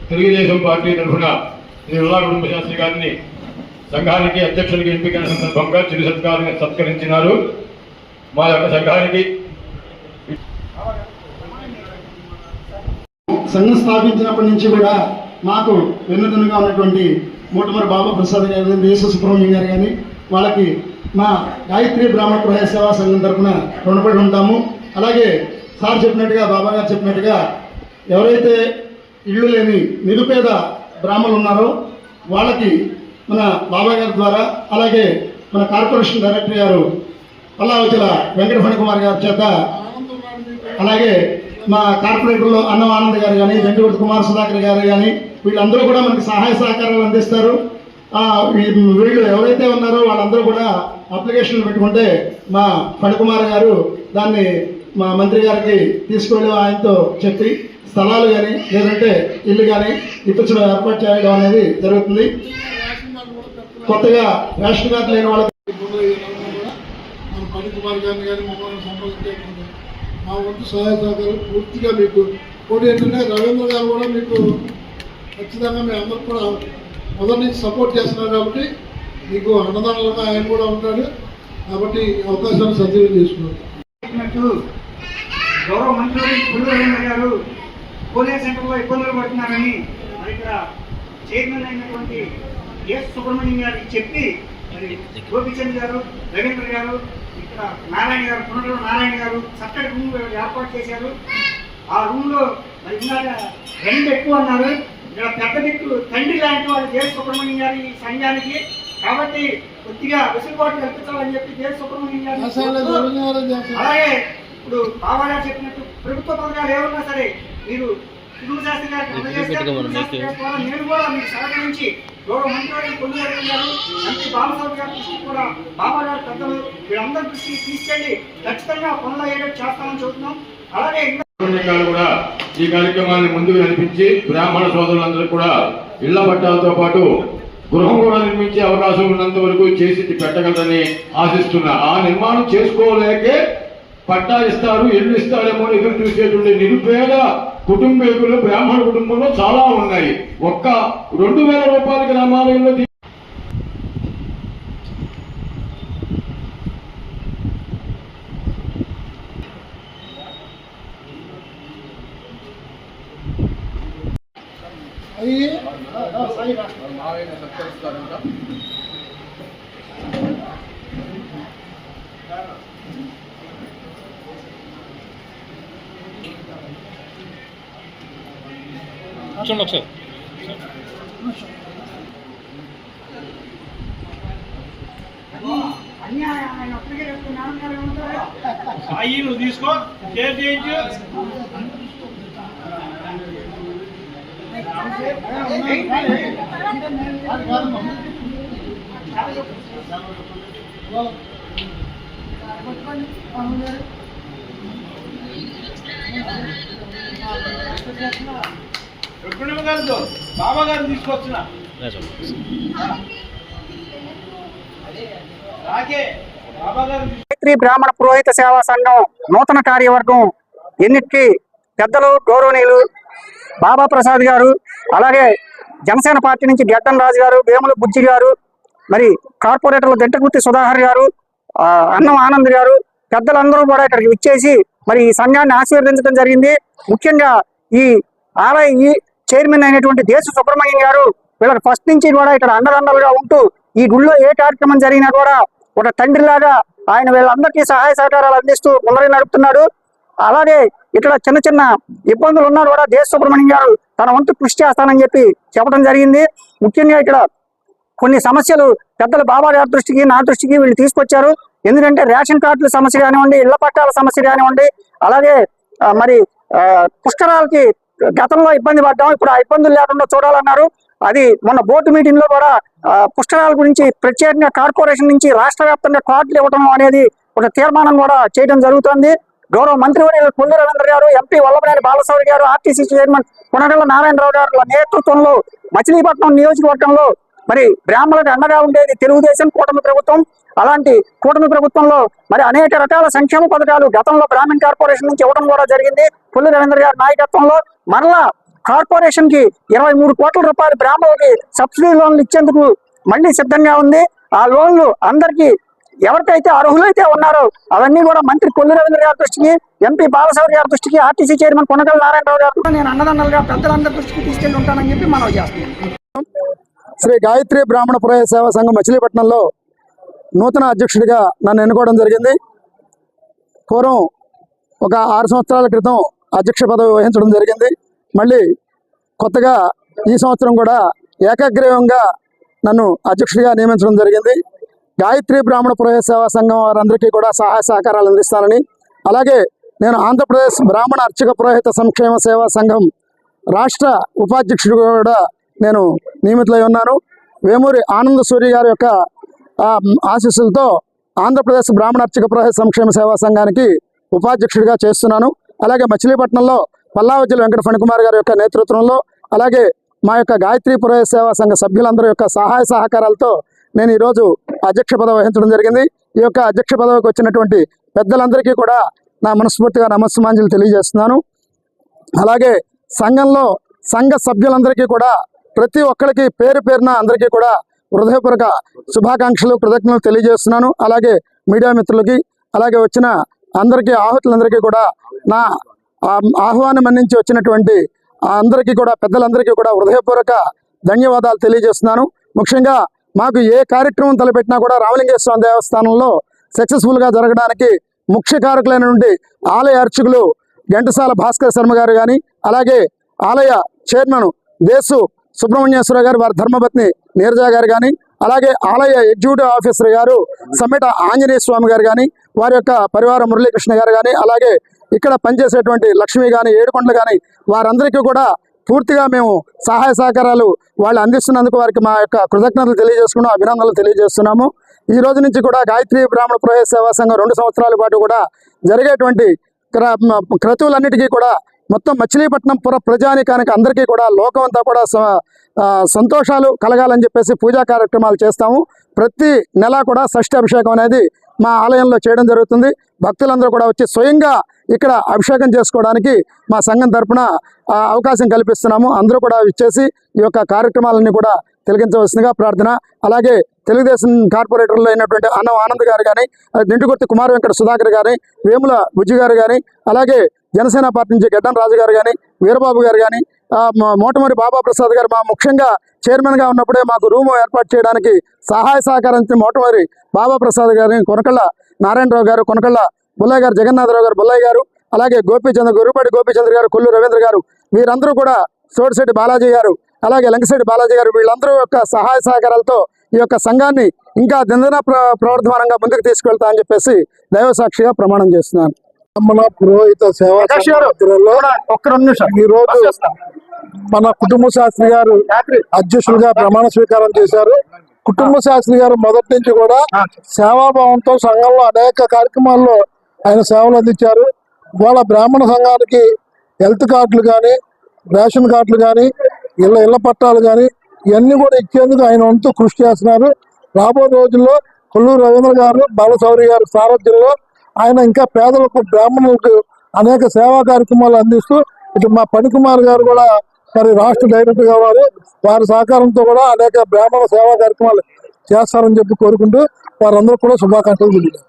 Telugu Desam party తరఫున శ్రీ ఉల్లా కుటుంబ శాస్త్రి గారిని సంఘానికి అధ్యక్షుడికి ఎంపికైన సందర్భంగా చిరు సత్కరించినారు. మా యొక్క సంఘానికి సంఘం స్థాపించినప్పటి నుంచి కూడా మాకు వెన్నుదన్నుగా ఉన్నటువంటి మూటమర బాబా ప్రసాద్ గారు, దేశ సుబ్రహ్మణ్యం గారు కానీ వాళ్ళకి మా గాయత్రి బ్రాహ్మణ గృహ సేవా సంఘం తరఫున రుణపడి ఉంటాము. అలాగే సార్ చెప్పినట్టుగా, బాబా గారు చెప్పినట్టుగా ఎవరైతే ఇళ్ళు లేని నిరుపేద బ్రాహ్మణులు ఉన్నారో వాళ్ళకి మన బాబా గారి ద్వారా, అలాగే మన కార్పొరేషన్ డైరెక్టర్ గారు పల్లావచల వెంకట ఫణికుమార్ గారి చేత, అలాగే మా కార్పొరేటర్లో అన్నం ఆనంద్ గారు కానీ, వెంకట కుమార్ సుధాకర్ గారు కానీ వీళ్ళందరూ కూడా మనకి సహాయ సహకారాలు అందిస్తారు. వీళ్ళు ఎవరైతే ఉన్నారో వాళ్ళందరూ కూడా అప్లికేషన్లు పెట్టుకుంటే మా ఫణికుమార్ గారు దాన్ని మా మంత్రి గారికి తీసుకెళ్ళి ఆయనతో చెప్పి స్థలాలు కానీ లేదంటే ఇల్లు కానీ ఇప్పించడం ఏర్పాటు చేయడం అనేది జరుగుతుంది. కొత్తగా రేషన్ కార్డు లేని వాళ్ళకి మన ఫణికుమార్ గారిని కానీ మమ్మల్ని సంప్రదించే మా వంతు సహాయ సహకారం పూర్తిగా మీకు పోటీ ఏంటంటే రవీంద్ర గారు కూడా మీకు ఖచ్చితంగా మీ అందరూ కూడా మొదటి నుంచి సపోర్ట్ చేస్తున్నారు కాబట్టి మీకు అన్నదానంగా ఆయన కూడా ఉంటాడు కాబట్టి అవకాశాన్ని సద్వినియోగం చేసుకున్నారు. గౌరవ మంత్రి పుల్లూరు గారు పోలీస్ సెంటర్లో ఇబ్బందులు పడుతున్నారని ఇక్కడ చైర్మన్ అయినటువంటి ఎస్ సుబ్రహ్మణ్యం గారికి చెప్పి మరి గోపిచంద్ గారు, రవీంద్ర గారు, ఇక్కడ నారాయణ గారు, పునరుల నారాయణ గారు చక్కటి రూమ్ ఏర్పాటు చేశారు. ఆ రూమ్ లో మరి ఇందాక రెండు ఎక్కువ అన్నారు. ఇక్కడ పెద్ద దిక్కులు తండ్రి లాంటి వాళ్ళు దేశ సుబ్రహ్మణ్యం గారి సంఘానికి, కాబట్టి కొద్దిగా వెసులుబాటు కల్పించాలని చెప్పి దేశ సుబ్రహ్మణ్యం గారు. అలాగే ఇప్పుడు బాబా గారు చెప్పినట్టు ప్రభుత్వ పథకాలు ఏమన్నా సరే మీరు కుటుంబ శాస్త్రి గారికి నేను కూడా మీకు సహకరించి గౌరవ మంత్రి కొనుగోలు గారు, మంత్రి బాలసాబు గారి దృష్టి కూడా, బాబా గారు పెద్దలు వీళ్ళందరి దృష్టికి తీసుకెళ్లి ఖచ్చితంగా పనులు అయ్యేటట్టు చేస్తామని చెబుతున్నాం. అలాగే కూడా ఈ కార్యక్రమాన్ని ముందుకు నడిపించి బ్రాహ్మణ సోదరులందరూ కూడా ఇళ్ల పట్టాలతో పాటు గృహం కూడా నిర్మించే అవకాశం ఉన్నంత వరకు చేసి పెట్టగలరని ఆశిస్తున్నా. ఆ నిర్మాణం చేసుకోలేకే పట్టా ఇస్తారు, ఇల్లు ఇస్తారేమో ఎదురు చూసేటువంటి నిరుపేద కుటుంబీకులు బ్రాహ్మణ కుటుంబంలో చాలా ఉన్నాయి. ఒక్క 2000 రూపాయల గ్రామాలలో సత్కరిస్తారంట. చూడండి ఒకసారి అయ్యి నువ్వు తీసుకో, షేర్ చేయించు. గారితో బాబా గారిని తీసుకొచ్చిన గాయత్రి బ్రాహ్మణ పురోహిత సేవా సంఘం నూతన కార్యవర్గం ఎన్నిటికి పెద్దలు గౌరవనీయులు బాబా ప్రసాద్ గారు, అలాగే జనసేన పార్టీ నుంచి గెడ్డం రాజు గారు, వేముల బుజ్జి గారు, మరి కార్పొరేటర్లు గంటకుర్తి సుధాకర్ గారు, అన్నం ఆనంద్ గారు పెద్దలందరూ కూడా ఇక్కడికి విచ్చేసి మరి ఈ సంఘాన్ని ఆశీర్వదించడం జరిగింది. ముఖ్యంగా ఈ ఆలయ చైర్మన్ అయినటువంటి దేశ సుబ్రహ్మణ్యం గారు వీళ్ళకి ఫస్ట్ నుంచి కూడా ఇక్కడ అండదండలుగా ఉంటూ ఈ గుళ్ళో ఏ కార్యక్రమం జరిగినా కూడా ఒక తండ్రిలాగా ఆయన వీళ్ళందరికీ సహాయ సహకారాలు అందిస్తూ ముందరి నడుపుతున్నాడు. అలాగే ఇక్కడ చిన్న చిన్న ఇబ్బందులు ఉన్నా కూడా దేశ సుబ్రహ్మణ్యం గారు తన వంతు కృషి చేస్తానని చెప్పి చెప్పడం జరిగింది. ముఖ్యంగా ఇక్కడ కొన్ని సమస్యలు పెద్దలు బాబా గారి దృష్టికి, నా దృష్టికి వీళ్ళు తీసుకొచ్చారు. ఎందుకంటే రేషన్ కార్డుల సమస్య కానివ్వండి, ఇళ్ల పట్టాల సమస్య కానివ్వండి, అలాగే మరి పుష్కరాలకి గతంలో ఇబ్బంది పడ్డాం, ఇప్పుడు ఆ ఇబ్బందులు లేకుండా చూడాలన్నారు. అది మొన్న బోర్డు మీటింగ్ లో కూడా పుష్కరాల గురించి ప్రత్యేకంగా కార్పొరేషన్ నుంచి రాష్ట్ర వ్యాప్తంగా కార్డులు ఇవ్వడం అనేది ఒక తీర్మానం కూడా చేయడం జరుగుతుంది. గౌరవ మంత్రివర్యులు కొల్లు రవీంద్ర గారు, ఎంపీ వల్లభనేని బాలశౌరి గారు, ఆర్టీసీ చైర్మన్ పునగళ్ల నారాయణరావు గారు నేతృత్వంలో మచిలీపట్నం నియోజకవర్గంలో మరి బ్రాహ్మణులకు అండగా ఉండేది తెలుగుదేశం కూటమి ప్రభుత్వం. అలాంటి కూటమి ప్రభుత్వంలో మరి అనేక రకాల సంక్షేమ పథకాలు గతంలో బ్రాహ్మణ్ కార్పొరేషన్ నుంచి ఇవ్వడం కూడా జరిగింది. పుల్లి రవీంద్ర గారి నాయకత్వంలో మరలా కార్పొరేషన్ కి 23 కోట్ల రూపాయలు బ్రాహ్మణులకి సబ్సిడీ లోన్లు ఇచ్చేందుకు మళ్ళీ సిద్ధంగా ఉంది. ఆ లోన్లు అందరికీ ఎవరికైతే అర్హులైతే ఉన్నారో అవన్నీ కూడా మంత్రి కొల్లు రవీంద్ర గారి దృష్టికి, ఎంపీ బాలశౌరి గారి దృష్టికి, ఆర్టీసీ చైర్మన్ కొనకళ్ళ నారాయణరావు గారు నేను అన్నదండలుగా పెద్దలందరి దృష్టికి తీసుకెళ్లి ఉంటానని చెప్పి మనం చేస్తున్నాం. శ్రీ గాయత్రి బ్రాహ్మణ పురోహిత సేవా సంఘం మచిలీపట్నంలో నూతన అధ్యక్షుడిగా నన్ను ఎన్నుకోవడం జరిగింది. పూర్వం ఒక 6 సంవత్సరాల క్రితం అధ్యక్ష పదవి వహించడం జరిగింది. మళ్ళీ కొత్తగా ఈ సంవత్సరం కూడా ఏకగ్రీవంగా నన్ను అధ్యక్షుడిగా నియమించడం జరిగింది. గాయత్రి బ్రాహ్మణ పురోహిత సేవా సంఘం వారందరికీ కూడా సహాయ సహకారాలు అందిస్తానని, అలాగే నేను ఆంధ్రప్రదేశ్ బ్రాహ్మణ అర్చక పురోహిత సంక్షేమ సేవా సంఘం రాష్ట్ర ఉపాధ్యక్షుడు కూడా నేను నియమితులై ఉన్నాను. వేమూరి ఆనంద సూర్య గారి యొక్క ఆశీస్సులతో ఆంధ్రప్రదేశ్ బ్రాహ్మణ అర్చక పురోహిత సంక్షేమ సేవా సంఘానికి ఉపాధ్యక్షుడిగా చేస్తున్నాను. అలాగే మచిలీపట్నంలో పల్లావజ్జల వెంకట ఫణికుమార్ గారి యొక్క నేతృత్వంలో, అలాగే మా యొక్క గాయత్రి పురోహిత సేవా సంఘ సభ్యులందరి యొక్క సహాయ సహకారాలతో నేను ఈరోజు అధ్యక్ష పదవి వహించడం జరిగింది. ఈ యొక్క అధ్యక్ష పదవికి వచ్చినటువంటి పెద్దలందరికీ కూడా నా మనస్ఫూర్తిగా నమస్సుమాంజలు తెలియజేస్తున్నాను. అలాగే సంఘంలో సంఘ సభ్యులందరికీ కూడా ప్రతి ఒక్కరికి పేరు పేరున అందరికీ కూడా హృదయపూర్వక శుభాకాంక్షలు, కృతజ్ఞతలు తెలియజేస్తున్నాను. అలాగే మీడియా మిత్రులకి, అలాగే వచ్చిన అందరికీ, ఆహుతులందరికీ కూడా నా ఆహ్వానం అందించి వచ్చినటువంటి అందరికీ కూడా, పెద్దలందరికీ కూడా హృదయపూర్వక ధన్యవాదాలు తెలియజేస్తున్నాను. ముఖ్యంగా మాకు ఏ కార్యక్రమం తలపెట్టినా కూడా రామలింగేశ్వర స్వామి దేవస్థానంలో సక్సెస్ఫుల్గా జరగడానికి ముఖ్య కారకులైన నుండి ఆలయ అర్చకులు ఘంటసాల భాస్కర్ శర్మ గారు కానీ, అలాగే ఆలయ చైర్మన్ దేశు సుబ్రహ్మణ్యేశ్వర గారు, వారి ధర్మపత్ని నీరజ గారు కానీ, అలాగే ఆలయ ఎగ్జిక్యూటివ్ ఆఫీసర్ గారు సమ్మెట ఆంజనేయ స్వామి గారు కానీ, వారి యొక్క పరివారం మురళీకృష్ణ గారు కానీ, అలాగే ఇక్కడ పనిచేసేటువంటి లక్ష్మి కానీ, ఏడుకొండలు కానీ, వారందరికీ కూడా పూర్తిగా మేము సహాయ సహకారాలు వాళ్ళు అందిస్తున్నందుకు వారికి మా యొక్క కృతజ్ఞతలు తెలియజేసుకున్నాం, అభినందనలు తెలియజేస్తున్నాము. ఈ రోజు నుంచి కూడా గాయత్రి బ్రాహ్మణ పురోహిత సేవా సంఘం 2 సంవత్సరాల పాటు కూడా జరిగేటువంటి క్రతువులన్నిటికీ కూడా మొత్తం మచిలీపట్నం పుర ప్రజానికానికి అందరికీ కూడా లోకం అంతా కూడా సంతోషాలు కలగాలని చెప్పేసి పూజా కార్యక్రమాలు చేస్తాము. ప్రతి నెల కూడా షష్ఠి అభిషేకం అనేది మా ఆలయంలో చేయడం జరుగుతుంది. భక్తులందరూ కూడా వచ్చి స్వయంగా ఇక్కడ అభిషేకం చేసుకోవడానికి మా సంఘం తరపున అవకాశం కల్పిస్తున్నాము. అందరూ కూడా ఇచ్చేసి ఈ యొక్క కార్యక్రమాలన్నీ కూడా తిలకించవలసిందిగా ప్రార్థన. అలాగే తెలుగుదేశం కార్పొరేటర్లు అయినటువంటి అన్నం ఆనంద్ గారు కానీ, నిండుగుర్తి కుమార్ వెంకట సుధాకర్ గారి, వేముల బుజ్జి గారు కానీ, అలాగే జనసేన పార్టీ నుంచి గడ్డం రాజు గారు కానీ, వీరబాబు గారు కానీ, మోటమరి బాబా ప్రసాద్ గారు మా ముఖ్యంగా చైర్మన్గా ఉన్నప్పుడే మాకు రూమ్ ఏర్పాటు చేయడానికి సహాయ సహకారం మోటమరి బాబా ప్రసాద్ గారిని, కొనకళ్ళ నారాయణరావు గారు, కొనకళ్ళ బుల్లయ్య గారు, జగన్నాథరావు గారు, బుల్లయ్య గారు, అలాగే గురుపాటి గోపీచంద్ర గారు, కొల్లు రవీంద్ర గారు, వీరందరూ కూడా సోడిశెట్టి బాలాజీ గారు, అలాగే లంకశెట్టి బాలాజీ గారు, వీళ్ళందరూ యొక్క సహాయ సహకారాలతో ఈ యొక్క సంఘాన్ని ఇంకా దినదిన ప్రవర్ధమానంగా ముందుకు తీసుకెళ్తా అని చెప్పేసి దైవ సాక్షిగా ప్రమాణం చేస్తున్నాను. బ్రాహ్మణ పురోహిత సేవా ఈ రోజు మన కుటుంబ శాస్త్రి గారు అధ్యక్షులుగా ప్రమాణ స్వీకారం చేశారు. కుటుంబ శాస్త్రి గారు మొదటి నుంచి కూడా సేవాభావంతో సంఘంలో అనేక కార్యక్రమాల్లో ఆయన సేవలు అందించారు. వాళ్ళ బ్రాహ్మణ సంఘానికి హెల్త్ కార్డులు కానీ, రేషన్ కార్డులు కానీ, ఇళ్ల పట్టాలు కానీ ఇవన్నీ కూడా ఇచ్చేందుకు ఆయన వంతు కృషి చేస్తున్నారు. రాబో రోజుల్లో కొల్లూరు రవీంద్ర గారు, బాలశౌరి గారు సారథ్యంలో ఆయన ఇంకా పేదలకు, బ్రాహ్మణులకు అనేక సేవా కార్యక్రమాలు అందిస్తూ, ఇటు మా ఫణికుమార్ గారు కూడా మరి రాష్ట్ర డైరెక్టర్ కావాలి, వారి సహకారంతో కూడా అనేక బ్రాహ్మణ సేవా కార్యక్రమాలు చేస్తారని చెప్పి కోరుకుంటూ వారందరూ కూడా శుభాకాంక్షలు తెలియజేస్తారు.